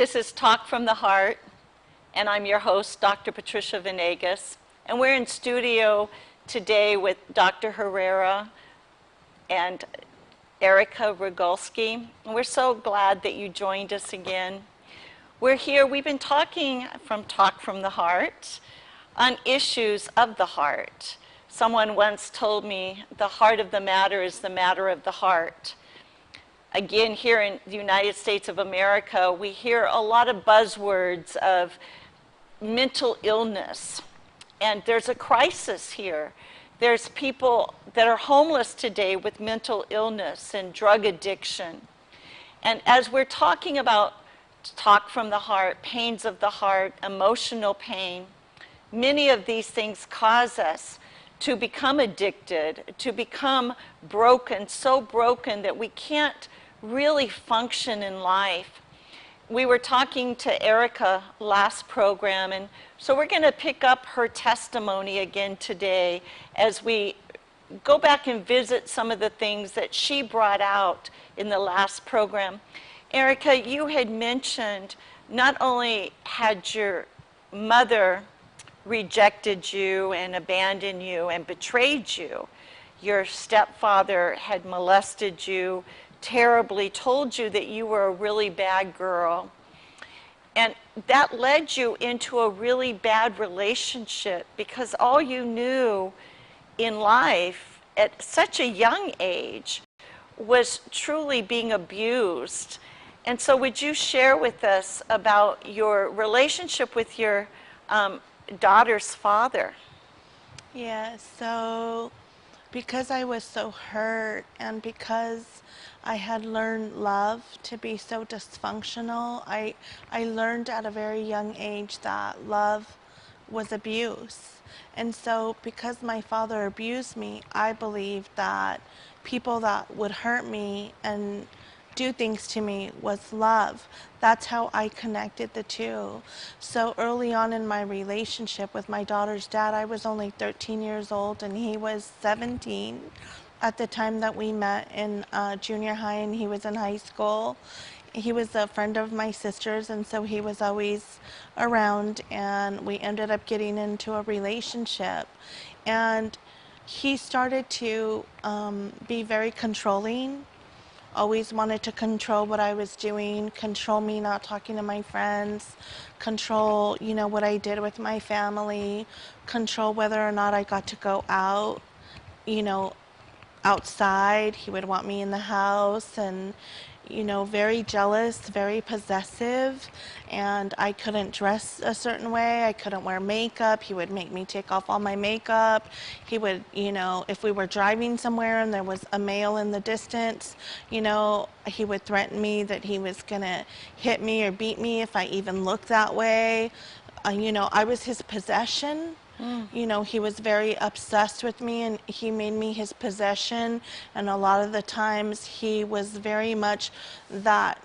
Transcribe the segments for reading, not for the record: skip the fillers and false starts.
This is Talk from the Heart, and I'm your host, Dr. Patricia Venegas. And we're in studio today with Dr. Herrera and Erica Rogulski. And we're so glad that you joined us again. We're here, we've been talking from Talk from the Heart on issues of the heart. Someone once told me, the heart of the matter is the matter of the heart. Again, here in the United States of America, we hear a lot of buzzwords of mental illness. And there's a crisis here. There's people that are homeless today with mental illness and drug addiction. And as we're talking about talk from the heart, pains of the heart, emotional pain, many of these things cause us to become addicted, to become broken, so broken that we can't really function in life. We were talking to Erica last program, and so we're going to pick up her testimony again today as we go back and visit some of the things that she brought out in the last program. Erica, you had mentioned not only had your mother rejected you and abandoned you and betrayed you, your stepfather had molested you, terribly told you that you were a really bad girl. And that led you into a really bad relationship because all you knew in life at such a young age was truly being abused. And so would you share with us about your relationship with your daughter's father? Yeah, so because I was so hurt and because I had learned love to be so dysfunctional, I learned at a very young age that love was abuse. And so because my father abused me, I believed that people that would hurt me and do things to me was love. That's how I connected the two. So early on in my relationship with my daughter's dad, I was only 13 years old and he was 17 at the time that we met in junior high, and he was in high school. He was a friend of my sister's, and so he was always around, and we ended up getting into a relationship. And he started to be very controlling, always wanted to control what I was doing, control me not talking to my friends, control, what I did with my family, control whether or not I got to go out, outside. He would want me in the house, and very jealous, very possessive, and I couldn't dress a certain way. I couldn't wear makeup. He would make me take off all my makeup. He would, if we were driving somewhere and there was a male in the distance, he would threaten me that he was gonna hit me or beat me if I even looked that way. I was his possession. He was very obsessed with me, and he made me his possession. And a lot of the times he was very much that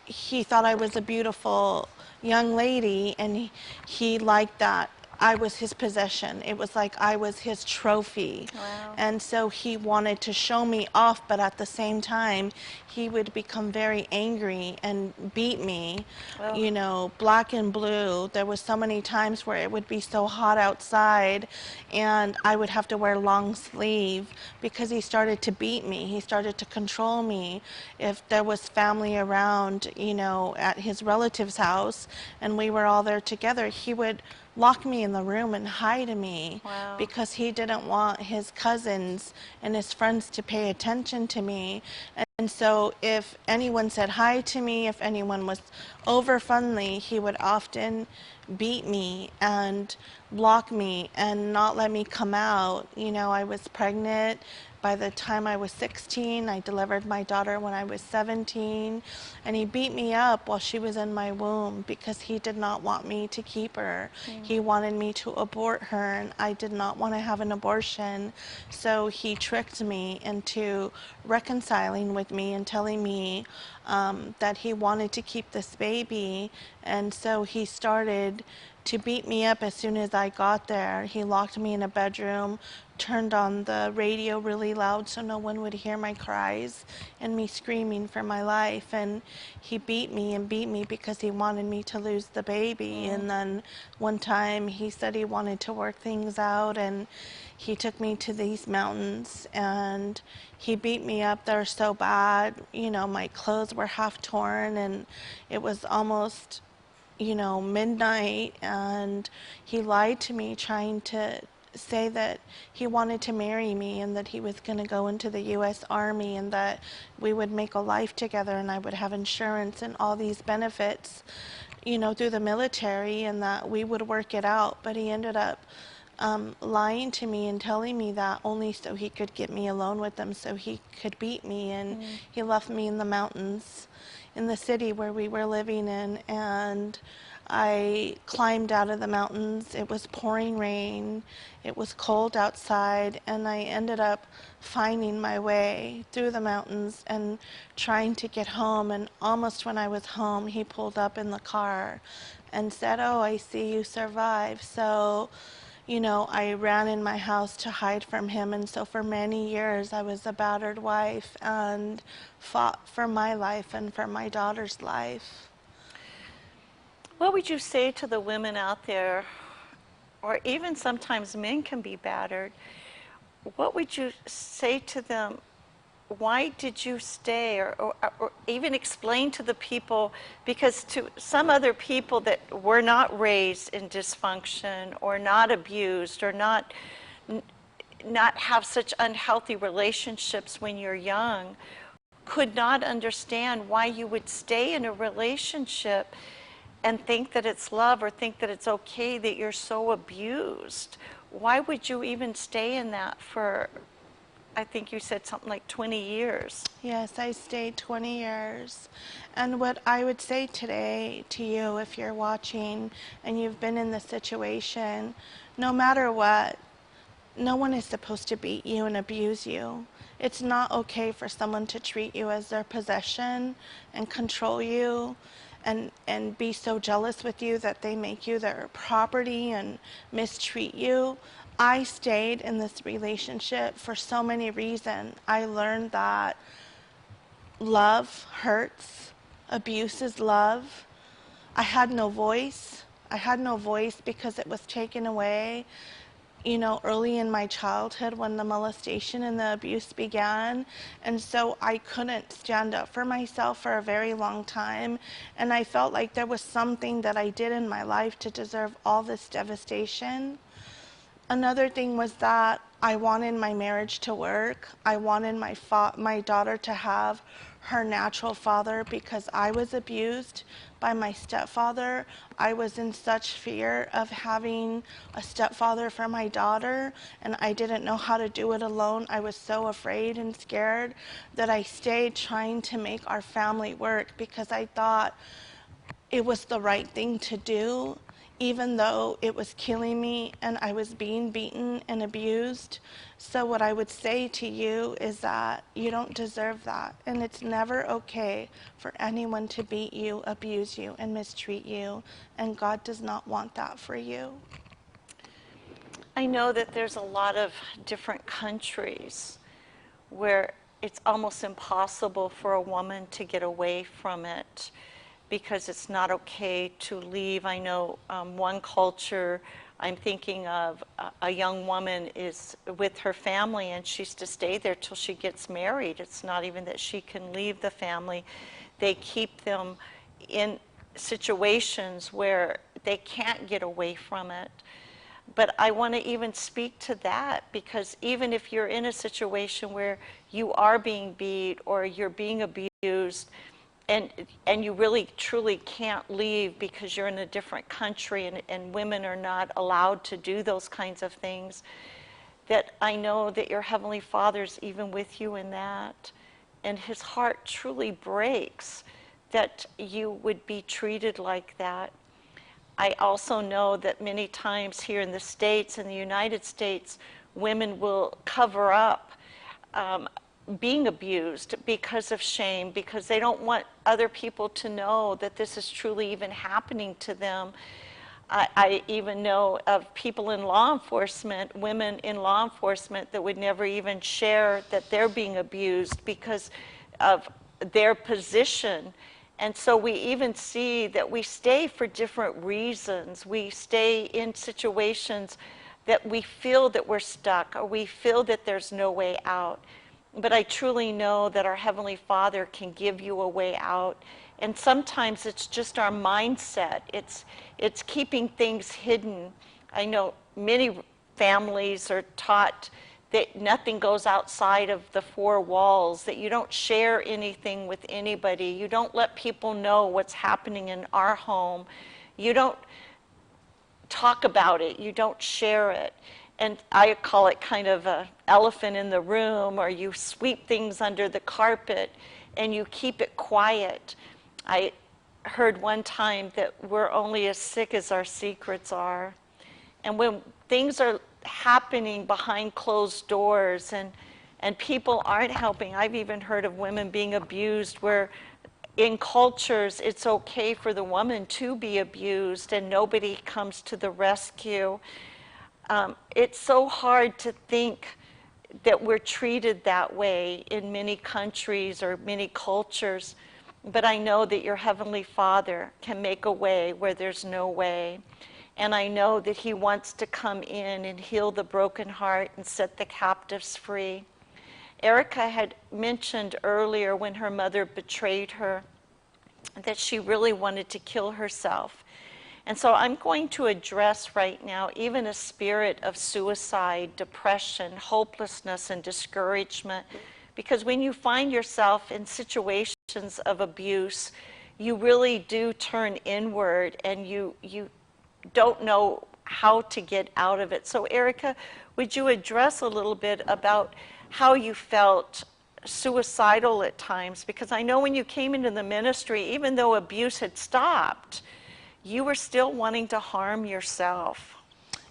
he thought I was a beautiful young lady, and he liked that I was his possession. It was like I was his trophy. Wow. And so he wanted to show me off, but at the same time, he would become very angry and beat me, Wow. Black and blue. There was so many times where it would be so hot outside and I would have to wear long sleeve because he started to beat me. He started to control me. If there was family around, at his relative's house and we were all there together, he would lock me in the room and hide me. Wow. Because he didn't want his cousins and his friends to pay attention to me. And so if anyone said hi to me, if anyone was over friendly, he would often beat me and block me and not let me come out. I was pregnant. By the time I was 16, I delivered my daughter when I was 17, and he beat me up while she was in my womb because he did not want me to keep her. He wanted me to abort her, and I did not want to have an abortion. So he tricked me into reconciling with me and telling me that he wanted to keep this baby, and so he started to beat me up as soon as I got there. He locked me in a bedroom, turned on the radio really loud so no one would hear my cries and me screaming for my life. And he beat me and beat me because he wanted me to lose the baby. And then one time he said he wanted to work things out, and he took me to these mountains and he beat me up there so bad. You know, my clothes were half torn and it was almost, you know, midnight, and he lied to me trying to say that he wanted to marry me and that he was going to go into the US Army and that we would make a life together and I would have insurance and all these benefits, you know, through the military, and that we would work it out. But he ended up lying to me and telling me that only so he could get me alone with them, so he could beat me. And he left me in the mountains in the city where we were living in, and I climbed out of the mountains. It was pouring rain. It was cold outside, and I ended up finding my way through the mountains and trying to get home. And almost when I was home, he pulled up in the car and said, "Oh, I see you survived." So, you know, I ran in my house to hide from him. And so for many years, I was a battered wife and fought for my life and for my daughter's life. What would you say to the women out there, or even sometimes men can be battered? What would you say to them? Why did you stay? Or even explain to the people, because to some other people that were not raised in dysfunction or not abused or not have such unhealthy relationships when you're young, could not understand why you would stay in a relationship and think that it's love, or think that it's okay that you're so abused. Why would you even stay in that for, I think you said something like 20 years? Yes, I stayed 20 years. And what I would say today to you, if you're watching and you've been in this situation, no matter what, no one is supposed to beat you and abuse you. It's not okay for someone to treat you as their possession and control you and be so jealous with you that they make you their property and mistreat you. I stayed in this relationship for so many reasons. I learned that love hurts, abuse is love. I had no voice. I had no voice because it was taken away, you know, early in my childhood when the molestation and the abuse began. And so I couldn't stand up for myself for a very long time. And I felt like there was something that I did in my life to deserve all this devastation. Another thing was that I wanted my marriage to work. I wanted my daughter to have her natural father because I was abused by my stepfather. I was in such fear of having a stepfather for my daughter, and I didn't know how to do it alone. I was so afraid and scared that I stayed trying to make our family work because I thought it was the right thing to do, even though it was killing me and I was being beaten and abused. So what I would say to you is that you don't deserve that, and it's never okay for anyone to beat you, abuse you, and mistreat you, and God does not want that for you. I know that there's a lot of different countries where it's almost impossible for a woman to get away from it because it's not okay to leave. I know one culture I'm thinking of, a young woman is with her family and she's to stay there till she gets married. It's not even that she can leave the family. They keep them in situations where they can't get away from it. But I want to even speak to that, because even if you're in a situation where you are being beat or you're being abused, and you really truly can't leave because you're in a different country and women are not allowed to do those kinds of things, that I know that your Heavenly Father's even with you in that. And His heart truly breaks that you would be treated like that. I also know that many times here in the States, in the United States, women will cover up being abused because of shame, because they don't want other people to know that this is truly even happening to them. I even know of people in law enforcement, women in law enforcement, that would never even share that they're being abused because of their position. And so we even see that we stay for different reasons. We stay in situations that we feel that we're stuck, or we feel that there's no way out. But I truly know that our Heavenly Father can give you a way out. And sometimes it's just our mindset. It's keeping things hidden. I know many families are taught that nothing goes outside of the four walls, that you don't share anything with anybody. You don't let people know what's happening in our home. You don't talk about it. You don't share it. And I call it kind of an elephant in the room, or you sweep things under the carpet and you keep it quiet. I heard one time that we're only as sick as our secrets are. And when things are happening behind closed doors and people aren't helping, I've even heard of women being abused where in cultures it's okay for the woman to be abused and nobody comes to the rescue. It's so hard to think that we're treated that way in many countries or many cultures. But I know that your Heavenly Father can make a way where there's no way. And I know that He wants to come in and heal the broken heart and set the captives free. Erica had mentioned earlier when her mother betrayed her that she really wanted to kill herself. And so I'm going to address right now even a spirit of suicide, depression, hopelessness, and discouragement. Because when you find yourself in situations of abuse, you really do turn inward and you don't know how to get out of it. So Erica, would you address a little bit about how you felt suicidal at times? Because I know when you came into the ministry, even though abuse had stopped, you were still wanting to harm yourself.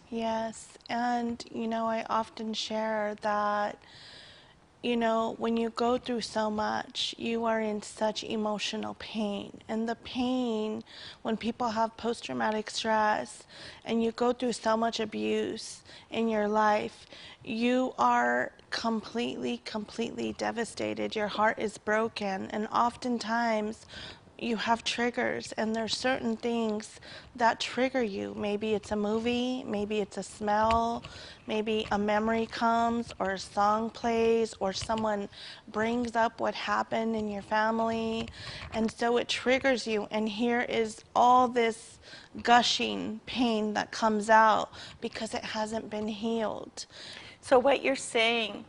Yes, and I often share that when you go through so much, you are in such emotional pain. And the pain, when people have post-traumatic stress and you go through so much abuse in your life, you are completely devastated. Your heart is broken. And oftentimes, you have triggers, and there's certain things that trigger you. Maybe it's a movie, maybe it's a smell, maybe a memory comes, or a song plays, or someone brings up what happened in your family, and so it triggers you, and here is all this gushing pain that comes out because it hasn't been healed. So what you're saying,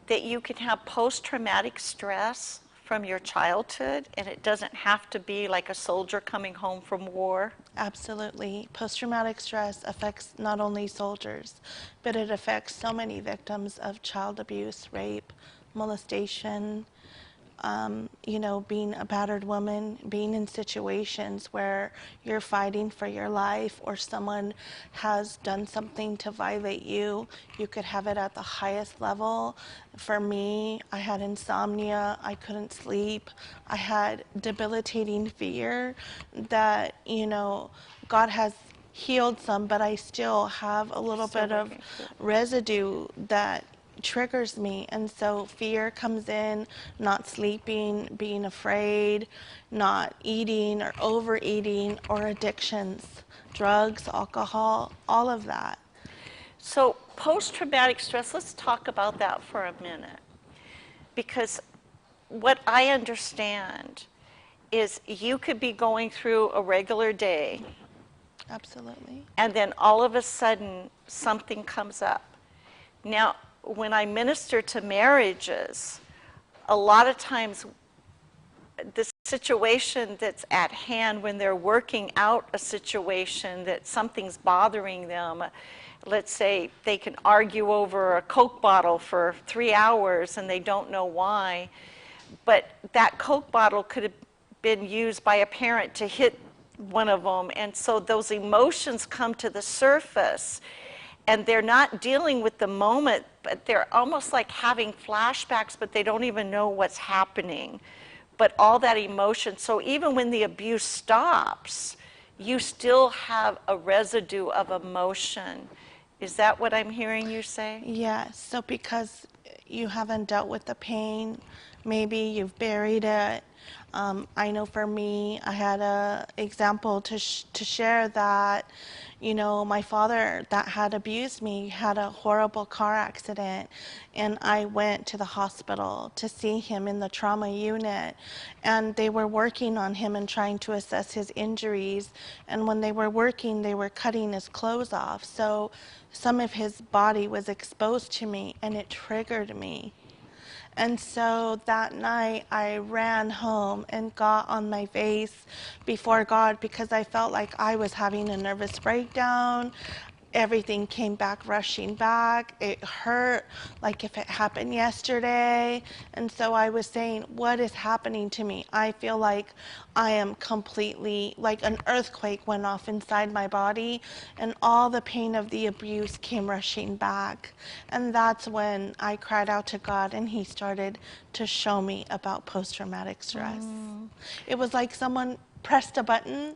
that you can have post-traumatic stress from your childhood, and it doesn't have to be like a soldier coming home from war? Absolutely. Post-traumatic stress affects not only soldiers, but it affects so many victims of child abuse, rape, molestation, being a battered woman, being in situations where you're fighting for your life or someone has done something to violate you. You could have it at the highest level. For me, I had insomnia. I couldn't sleep. I had debilitating fear that, God has healed some, but I still have a little bit of residue that triggers me, and so fear comes in, not sleeping, being afraid, not eating or overeating, or addictions, drugs, alcohol, all of that. So post-traumatic stress, let's talk about that for a minute. Because what I understand is you could be going through a regular day. Absolutely. And then all of a sudden something comes up. Now, when I minister to marriages, a lot of times the situation that's at hand, when they're working out a situation that something's bothering them, let's say they can argue over a Coke bottle for 3 hours and they don't know why, but that Coke bottle could have been used by a parent to hit one of them, and so those emotions come to the surface. And they're not dealing with the moment, but they're almost like having flashbacks, but they don't even know what's happening. But all that emotion, so even when the abuse stops, you still have a residue of emotion. Is that what I'm hearing you say? Yes. So because you haven't dealt with the pain, maybe you've buried it. I know for me, I had a example to share that, my father that had abused me had a horrible car accident, and I went to the hospital to see him in the trauma unit, and they were working on him and trying to assess his injuries. And when they were working, they were cutting his clothes off. So some of his body was exposed to me, and it triggered me. And so that night I ran home and got on my face before God because I felt like I was having a nervous breakdown. Everything came back rushing back. It hurt like if it happened yesterday. And so I was saying, what is happening to me? I feel like I am completely, like an earthquake went off inside my body, and all the pain of the abuse came rushing back. And that's when I cried out to God, and He started to show me about post-traumatic stress. It was like someone pressed a button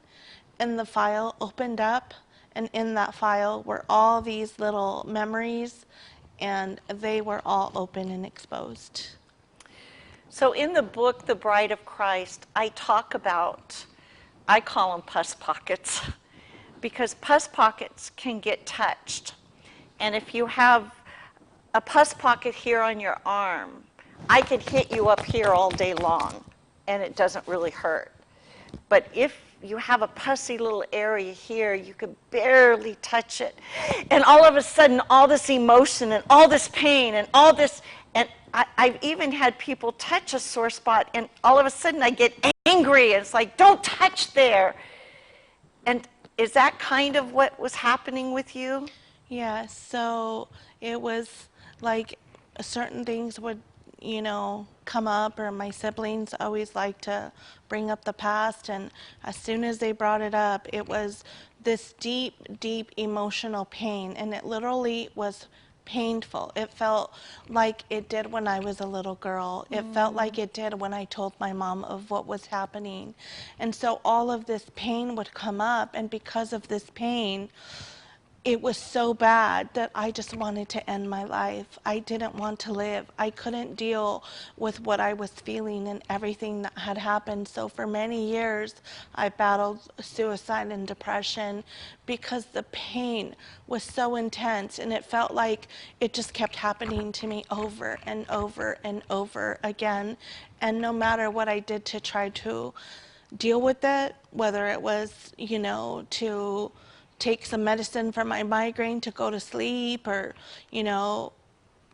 and the file opened up, and in that file were all these little memories, and they were all open and exposed. So in the book, The Bride of Christ, I talk about, I call them pus pockets, because pus pockets can get touched. And if you have a pus pocket here on your arm, I could hit you up here all day long, and it doesn't really hurt. But if you have a pussy little area here, you could barely touch it. And all of a sudden, all this emotion and all this pain and all this, and I've even had people touch a sore spot, and all of a sudden I get angry, and it's like, don't touch there. And is that kind of what was happening with you? Yeah, so it was like certain things would, come up, or my siblings always like to bring up the past, and as soon as they brought it up, it was this deep, deep emotional pain, and it literally was painful. It felt like it did when I was a little girl. It felt like it did when I told my mom of what was happening. And so all of this pain would come up, and because of this pain, it was so bad that I just wanted to end my life. I didn't want to live. I couldn't deal with what I was feeling and everything that had happened. So for many years, I battled suicide and depression because the pain was so intense, and it felt like it just kept happening to me over and over and over again. And no matter what I did to try to deal with it, whether it was, to take some medicine for my migraine to go to sleep, or,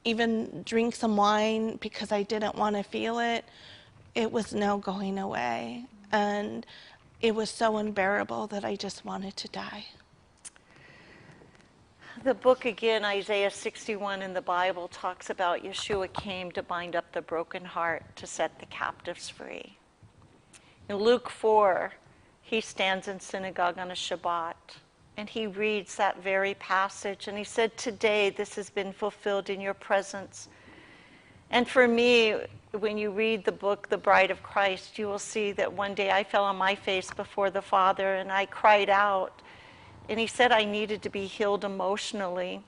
even drink some wine because I didn't want to feel it, it was no going away. And it was so unbearable that I just wanted to die. The book again, Isaiah 61 in the Bible, talks about Yeshua came to bind up the broken heart, to set the captives free. In Luke 4, he stands in synagogue on a Shabbat, and he reads that very passage, and he said, today this has been fulfilled in your presence. And for me, when you read the book, The Bride of Christ, you will see that one day I fell on my face before the Father, and I cried out, and he said I needed to be healed emotionally.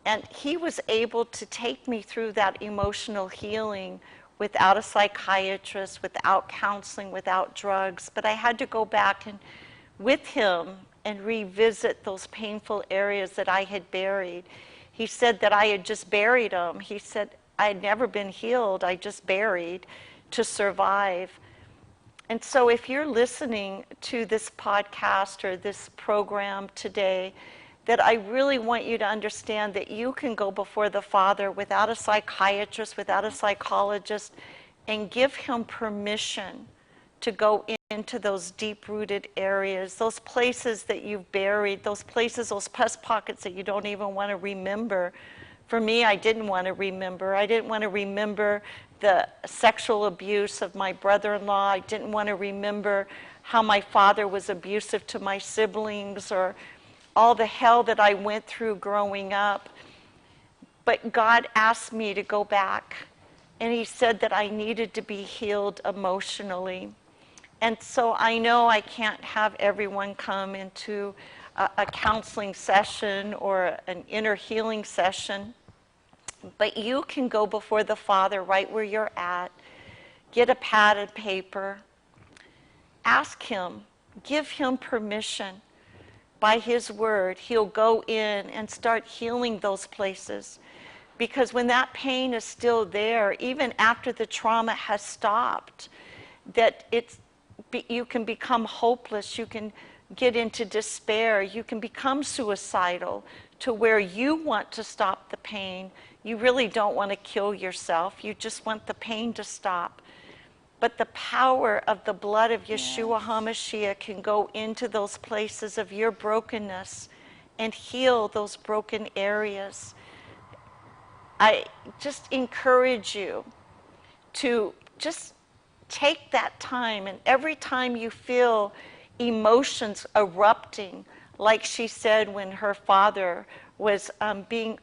And he was able to take me through that emotional healing without a psychiatrist, without counseling, without drugs. But I had to go back and with him and revisit those painful areas that I had buried. He said that I had just buried them. He said I had never been healed. I just buried to survive. And so if you're listening to this podcast or this program today, that I really want you to understand that you can go before the Father without a psychiatrist, without a psychologist, and give him permission to go into those deep-rooted areas, those places that you've buried, those places, those pus pockets that you don't even want to remember. For me, I didn't want to remember. I didn't want to remember the sexual abuse of my brother-in-law. I didn't want to remember how my father was abusive to my siblings, or all the hell that I went through growing up. But God asked me to go back, and he said that I needed to be healed emotionally. And so I know I can't have everyone come into a counseling session or an inner healing session, but you can go before the Father right where you're at, get a pad and paper, ask Him, give Him permission. By His word, He'll go in and start healing those places. Because when that pain is still there, even after the trauma has stopped, that you can become hopeless, you can get into despair, you can become suicidal to where you want to stop the pain. You really don't want to kill yourself, you just want the pain to stop. But the power of the blood of Yeshua HaMashiach can go into those places of your brokenness and heal those broken areas. I just encourage you to just take that time, and every time you feel emotions erupting, like she said when her father was being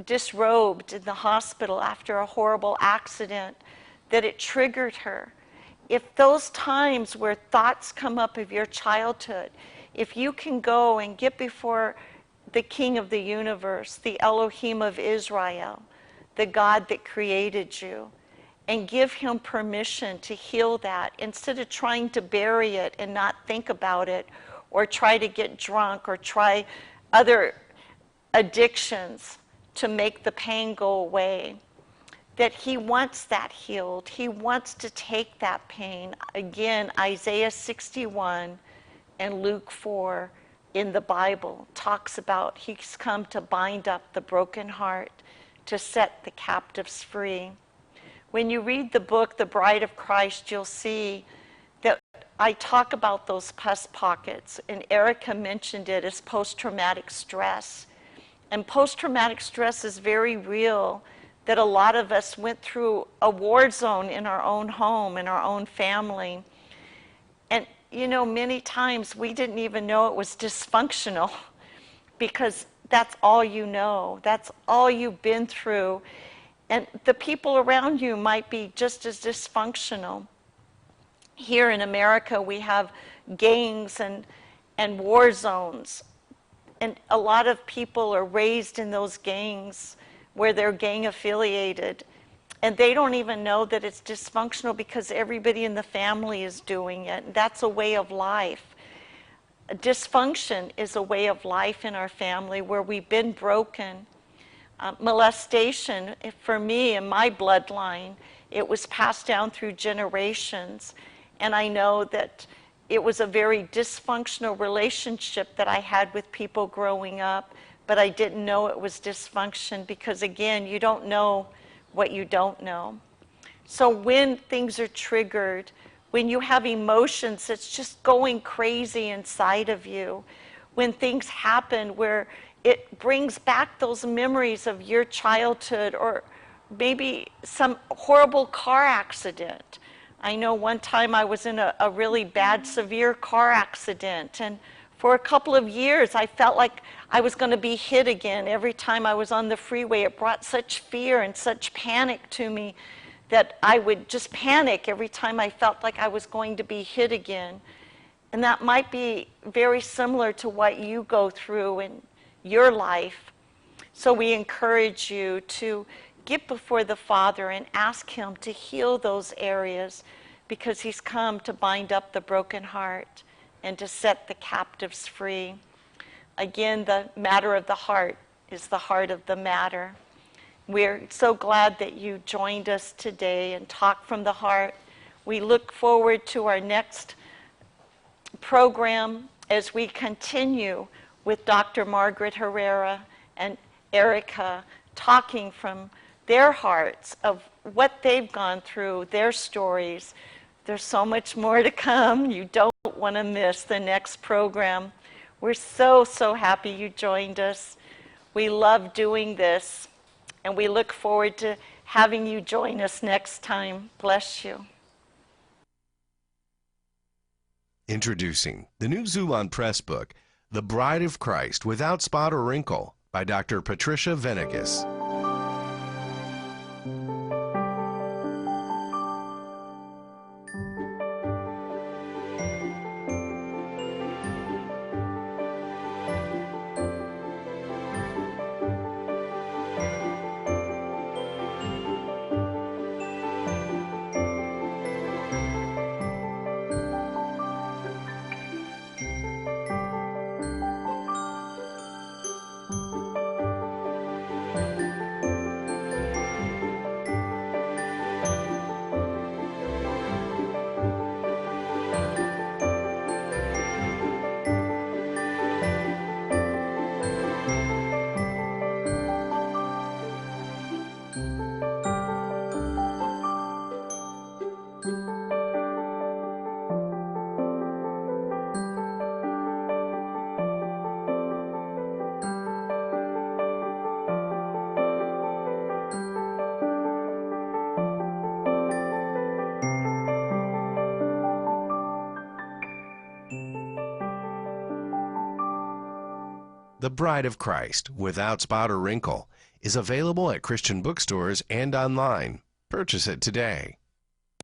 disrobed in the hospital after a horrible accident, that it triggered her. If those times where thoughts come up of your childhood, if you can go and get before the King of the universe, the Elohim of Israel, the God that created you, and give Him permission to heal that, instead of trying to bury it and not think about it, or try to get drunk, or try other addictions to make the pain go away. That He wants that healed. He wants to take that pain. Again, Isaiah 61 and Luke 4 in the Bible talks about He's come to bind up the broken heart, to set the captives free. When you read the book, The Bride of Christ, you'll see that I talk about those pus pockets, and Erica mentioned it as post-traumatic stress. And post-traumatic stress is very real, that a lot of us went through a war zone in our own home, in our own family. And, you know, many times we didn't even know it was dysfunctional because that's all you know. That's all you've been through. And the people around you might be just as dysfunctional. Here in America, we have gangs and war zones. And a lot of people are raised in those gangs where they're gang affiliated, and they don't even know that it's dysfunctional because everybody in the family is doing it. That's a way of life. Dysfunction is a way of life in our family where we've been broken. Molestation, for me in my bloodline, it was passed down through generations, and I know that it was a very dysfunctional relationship that I had with people growing up. But I didn't know it was dysfunction because, again, you don't know what you don't know. So when things are triggered, when you have emotions that's just going crazy inside of you, when things happen where it brings back those memories of your childhood, or maybe some horrible car accident. I know one time I was in a really bad, severe car accident, and for a couple of years, I felt like I was going to be hit again. Every time I was on the freeway, it brought such fear and such panic to me that I would just panic every time I felt like I was going to be hit again. And that might be very similar to what you go through in your life. So we encourage you to get before the Father and ask Him to heal those areas, because He's come to bind up the broken heart and to set the captives free. Again, the matter of the heart is the heart of the matter. We're so glad that you joined us today and talked from the heart. We look forward to our next program as we continue with Dr. Margaret Herrera and Erica, talking from their hearts of what they've gone through, their stories. There's so much more to come. You don't want to miss the next program. We're so, so happy you joined us. We love doing this, and we look forward to having you join us next time. Bless you. Introducing the new Zulon Press book, The Bride of Christ Without Spot or Wrinkle, by Dr. Patricia Venegas. The Bride of Christ, Without Spot or Wrinkle, is available at Christian bookstores and online. Purchase it today.